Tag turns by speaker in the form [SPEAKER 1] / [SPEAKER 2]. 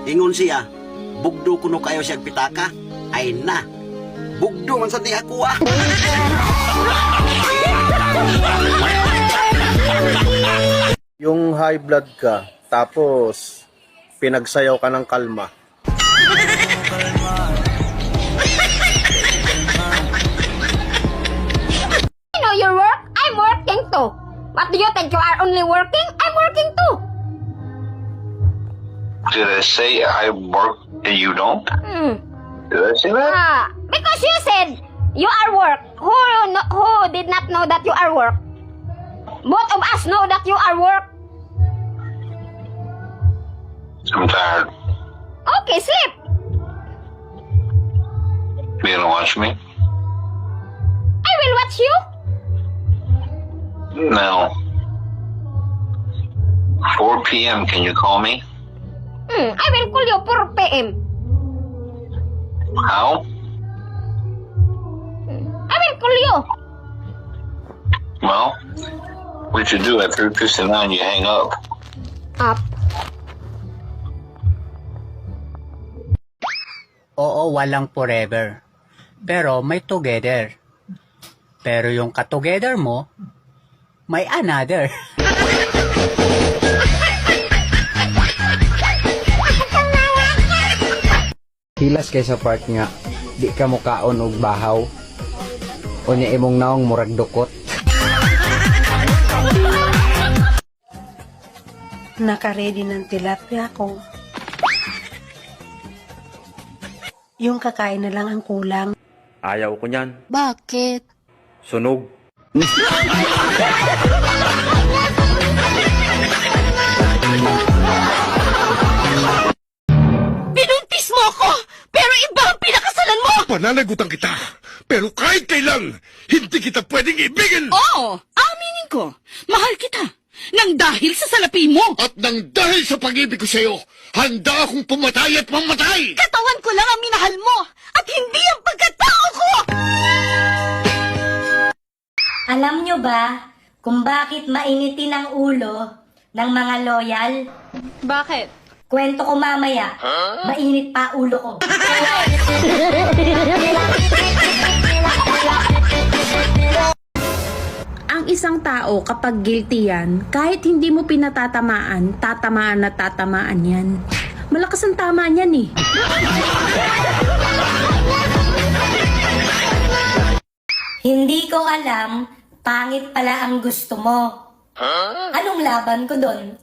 [SPEAKER 1] Ingon siya, bugdo kuno kayo siyang pitaka. Ay na, bugdo man sa di ako ah.
[SPEAKER 2] Yung high blood ka, tapos pinagsayaw ka ng kalma.
[SPEAKER 3] You know your work? I'm working too. What do you think? You are only working? I'm working too.
[SPEAKER 4] Did I say I work and you don't? Did I say that?
[SPEAKER 3] Because you said you are work. Who did not know that you are work? Both of us know that you are work.
[SPEAKER 4] I'm tired.
[SPEAKER 3] Okay, sleep.
[SPEAKER 4] You gonna watch me?
[SPEAKER 3] I will watch you.
[SPEAKER 4] No. 4 p.m. Can you call me?
[SPEAKER 3] I will call you 4 p.m.
[SPEAKER 4] How?
[SPEAKER 3] I will call you.
[SPEAKER 4] Well, what you do at 3:59, you hang up.
[SPEAKER 3] Up.
[SPEAKER 5] Oo, walang forever. Pero may together. Pero yung ka-together mo, may another.
[SPEAKER 6] Hilas kay sa part nga, di ka mukaon og bahaw. O niya imong naong murag dukot.
[SPEAKER 7] Nakaredy ng tilapia ko. Yung kakain na lang ang kulang.
[SPEAKER 8] Ayaw ko niyan.
[SPEAKER 3] Bakit?
[SPEAKER 8] Sunog.
[SPEAKER 9] Binuntis mo ako! Pero iba ang pinakasalan mo!
[SPEAKER 10] Pananagutan kita, pero kahit kailan, hindi kita pwedeng ibigin!
[SPEAKER 9] Oo! Aminin ko! Mahal kita! Nang dahil sa salapi mo!
[SPEAKER 10] At nang dahil sa pag-ibig ko sa'yo, handa akong pumatay at mamatay!
[SPEAKER 9] Katawan ko lang ang minahal mo! At hindi ang pagkatao ko!
[SPEAKER 11] Alam nyo ba kung bakit mainitin ang ulo ng mga loyal?
[SPEAKER 3] Bakit?
[SPEAKER 11] Kwento ko mamaya. Mainit pa ulo ko.
[SPEAKER 7] Ang isang tao kapag guilty yan, kahit hindi mo pinatatamaan, tatamaan na tatamaan yan. Malakas ang tama niyan eh.
[SPEAKER 11] Hindi ko alam, pangit pala ang gusto mo. Anong laban ko doon?